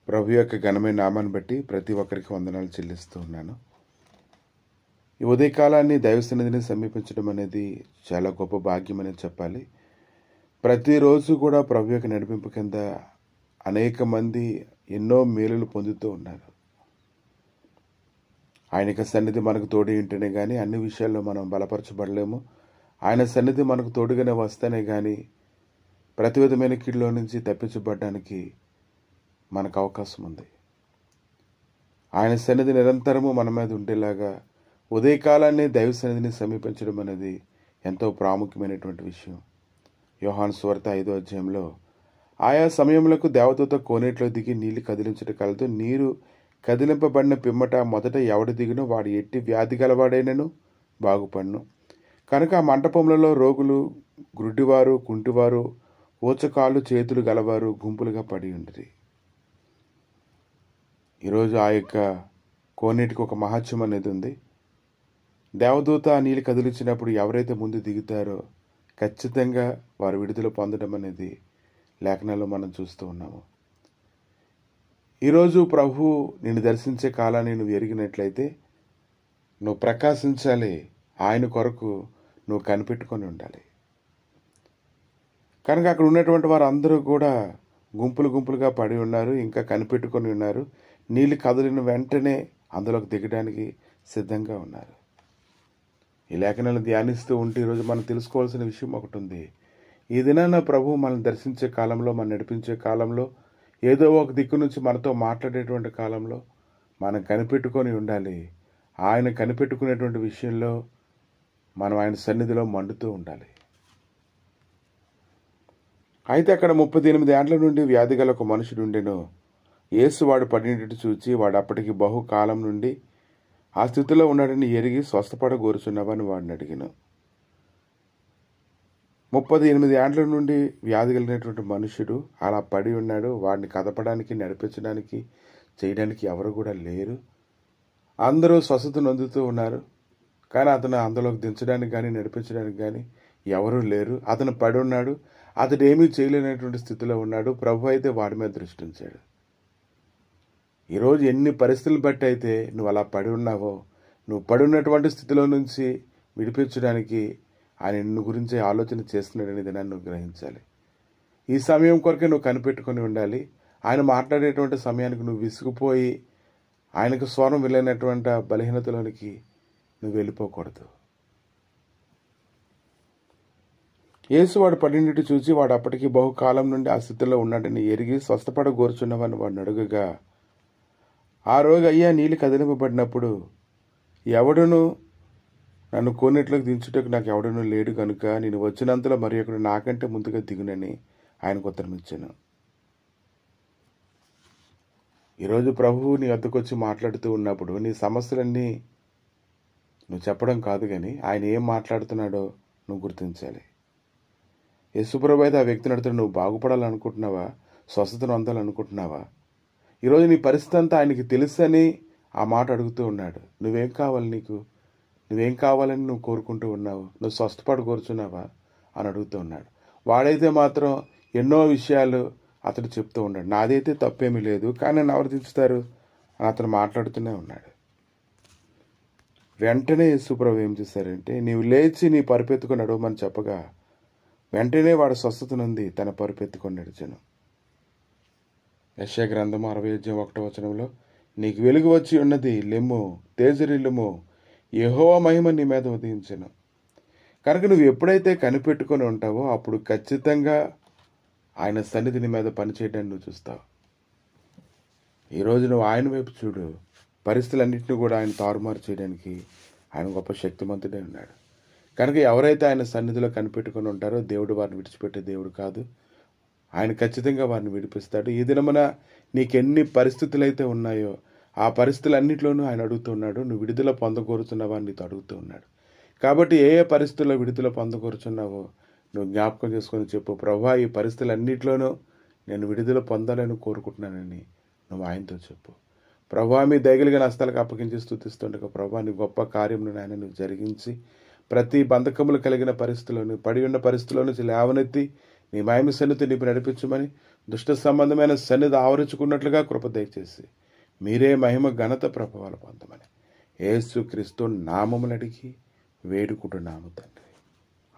ప్రభు యొక్క ఘనమైన నామాన్ని బట్టి ప్రతి ఒక్కరికి వందనాలు చెల్లిస్తూ ఉన్నాను. ఈ ఉదయకాలాన్ని దైవ సన్నిధిని సమీపించడం అనేది చాలా గొప్ప భాగ్యం అనేది చెప్పాలి. ప్రతిరోజు కూడా ప్రభు యొక్క నడిపింపు కింద అనేక మంది ఎన్నో మేలులు పొందుతూ ఉన్నారు. ఆయన యొక్క సన్నిధి మనకు తోడు ఉంటేనే కానీ అన్ని విషయాల్లో మనం బలపరచబడలేము. ఆయన సన్నిధి మనకు తోడుగానే వస్తేనే కానీ ప్రతి విధమైన కీడులో నుంచి తప్పించబడడానికి మనకు అవకాశం ఉంది. ఆయన సన్నిధి నిరంతరము మన మీద ఉండేలాగా ఉదయకాలాన్ని దైవ సన్నిధిని సమీపించడం అనేది ఎంతో ప్రాముఖ్యమైనటువంటి విషయం. యోహాను సువార్త 5వ అధ్యాయంలో ఆయా సమయములకు దేవదూత కోనేట్లో దిగి నీళ్లు కదిలించడం కలదు. నీరు కదిలింపబడిన పిమ్మట మొదట ఎవడు దిగునో వాడు ఎట్టి వ్యాధి గలవాడైనను బాగుపడును. కనుక ఆ మంటపములలో రోగులు, గుడ్డివారు, కుంటివారు, ఊచకాళ్ళు చేతులు గలవారు గుంపులుగా పడి ఉండిరి. ఈరోజు ఆ యొక్క కోనేటికి ఒక మహత్యం అనేది ఉంది. దేవదూత నీళ్ళు కదిలించినప్పుడు ఎవరైతే ముందు దిగుతారో ఖచ్చితంగా వారు విడుదల పొందడం అనేది లేఖనాల్లో మనం చూస్తూ ఉన్నాము. ఈరోజు ప్రభు నిన్ను దర్శించే కాలాన్ని నువ్వు ఎరిగినట్లయితే నువ్వు ప్రకాశించాలి. ఆయన కొరకు నువ్వు కనిపెట్టుకొని ఉండాలి. కనుక అక్కడ ఉన్నటువంటి వారు అందరూ కూడా గుంపులుగా పడి ఉన్నారు, ఇంకా కనిపెట్టుకొని ఉన్నారు. నీళ్ళు కదిలిన వెంటనే అందులోకి దిగడానికి సిద్ధంగా ఉన్నారు. ఈ లేఖనాలను ధ్యానిస్తూ ఉంటే ఈరోజు మనం తెలుసుకోవాల్సిన విషయం ఒకటి ఉంది. ఈ దినాన ప్రభు మనల్ని దర్శించే కాలంలో, మనం నడిపించే కాలంలో, ఏదో ఒక దిక్కు నుంచి మనతో మాట్లాడేటువంటి కాలంలో మనం కనిపెట్టుకొని ఉండాలి. ఆయన కనిపెట్టుకునేటువంటి విషయంలో మనం ఆయన సన్నిధిలో మండుతూ ఉండాలి. అయితే అక్కడ 38 ఏండ్ల నుండి వ్యాధి గల ఒక మనుషుడు ఉండెను. యేసు వాడు పడినట్టు చూచి వాడు అప్పటికి బహుకాలం నుండి ఆ స్థితిలో ఉన్నాడని ఎరిగి స్వస్థపడగోరుచున్నావని వాడిని అడిగాను. 38 ఏండ్ల నుండి వ్యాధి కలిగినటువంటి మనుషుడు అలా పడి ఉన్నాడు. వాడిని కదపడానికి, నడిపించడానికి, చేయడానికి ఎవరు కూడా లేరు. అందరూ స్వస్థత నొందుతూ ఉన్నారు. కానీ అతను అందులోకి దించడానికి కానీ నడిపించడానికి కానీ ఎవరూ లేరు. అతను పడి ఉన్నాడు. అతడు ఏమీ చేయలేనటువంటి స్థితిలో ఉన్నాడు. ప్రభు అయితే వాడి మీద దృష్టి ఉంచాడు. ఈరోజు ఎన్ని పరిస్థితులు బట్టి అయితే నువ్వు అలా పడి ఉన్నావో, నువ్వు పడి ఉన్నటువంటి స్థితిలో నుంచి విడిపించడానికి ఆయన నిన్ను గురించి ఆలోచన చేస్తున్నాడనేది నన్ను గ్రహించాలి. ఈ సమయం కొరకే నువ్వు కనిపెట్టుకొని ఉండాలి. ఆయన మాట్లాడేటువంటి సమయానికి నువ్వు విసిగిపోయి ఆయనకు స్వరం వెళ్ళినటువంటి బలహీనతలోనికి నువ్వు వెళ్ళిపోకూడదు. యేసు వాడు పడినట్టు చూసి వాడు అప్పటికి బహుకాలం నుండి ఆ స్థితిలో ఉన్నాడని ఎరిగి స్వస్థపడగోరుచున్నావని వాడిని అడుగగా ఆ రోజు అయ్యా నీళ్ళు కదిలింపబడినప్పుడు ఎవడును నన్ను కోనేట్లోకి దించుటకు నాకు ఎవడనూ లేడు కనుక నేను వచ్చినంతలో మరి ఒకడు నాకంటే ముందుగా దిగునని ఆయనకు ఉత్తరం ఇచ్చాను. ఈరోజు ప్రభువు నీ వద్దకు వచ్చి మాట్లాడుతూ ఉన్నప్పుడు నీ సమస్యలన్నీ నువ్వు చెప్పడం కాదు, కానీ ఆయన ఏం మాట్లాడుతున్నాడో నువ్వు గుర్తించాలి. యేసుప్రభు అయితే ఆ వ్యక్తిని అడుగుతాడు, నువ్వు బాగుపడాలనుకుంటున్నావా, స్వస్థతను అందాలనుకుంటున్నావా? ఈరోజు నీ పరిస్థితి అంతా ఆయనకి తెలుసని ఆ మాట అడుగుతూ ఉన్నాడు. నువ్వేం కావాలి, నువ్వేం కావాలని నువ్వు కోరుకుంటూ ఉన్నావు, నువ్వు స్వస్థపడి కోరుచున్నావా అని అడుగుతూ ఉన్నాడు. వాడైతే మాత్రం ఎన్నో విషయాలు అతడు చెప్తూ ఉన్నాడు. నాదైతే తప్పేమీ లేదు, కానీ నన్ను ఎవరు దించుతారు అని అతను మాట్లాడుతూనే ఉన్నాడు. వెంటనే యేసుప్రభు ఏం చేశారంటే, నీవు లేచి నీ పరుపెత్తుకొని నడవమని చెప్పగా వెంటనే వాడు స్వస్థత నుండి తన పరుపెత్తుకొని నడిచాను. యెషయా గ్రంథము 60:1 నీకు వెలుగు వచ్చి ఉన్నది, లెమ్ము తేజరిల్లుము, యెహోవా మహిమ నీ మీద ఉదయించెను. కనుక నువ్వు ఎప్పుడైతే కనిపెట్టుకొని ఉంటావో అప్పుడు ఖచ్చితంగా ఆయన సన్నిధి నీ మీద పనిచేయడాన్ని నువ్వు చూస్తావు. ఈరోజు నువ్వు ఆయన వైపు చూడు. పరిస్థితులన్నింటినీ కూడా ఆయన తారుమారు చేయడానికి ఆయన గొప్ప శక్తిమంతుడే ఉన్నాడు. కనుక ఎవరైతే ఆయన సన్నిధిలో కనిపెట్టుకొని ఉంటారో దేవుడు వారిని విడిచిపెట్టే దేవుడు కాదు. ఆయన ఖచ్చితంగా వారిని విడిపిస్తాడు. ఈ దినమున నీకెన్ని పరిస్థితులు అయితే ఉన్నాయో ఆ పరిస్థితులన్నింటిలోనూ ఆయన అడుగుతున్నాడు, నువ్వు విడుదల పొందగోరుతున్నావా అని నీతో అడుగుతూ ఉన్నాడు. కాబట్టి ఏ ఏ పరిస్థితుల్లో విడుదల పొందగోరుచున్నావో నువ్వు జ్ఞాపకం చేసుకొని చెప్పు, ప్రభువా ఈ పరిస్థితులన్నింటిలోనూ నేను విడుదల పొందాలని కోరుకుంటున్నానని నువ్వు ఆయనతో చెప్పు. ప్రభువా మీ దయగలిగిన హస్తాలకు అప్పగించి స్తుతిస్తుండగా ప్రభువా నీ గొప్ప కార్యమును ఆయన నువ్వు జరిగించి ప్రతి బంధకములు కలిగిన పరిస్థితులను, పడి ఉన్న పరిస్థితుల నుంచి లేవనెత్తి నీ మహిమ సన్నిధిని నింపి నడిపించమని దుష్ట సంబంధమైన సన్నిధి ఆవరించుకున్నట్లుగా కృప దయచేసి మీరే మహిమ ఘనత ప్రభావాలు పొందమని యేసుక్రీస్తు నామములు అడిగి వేడుకుంటున్నాము తండ్రి.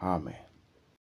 ఆమేన్.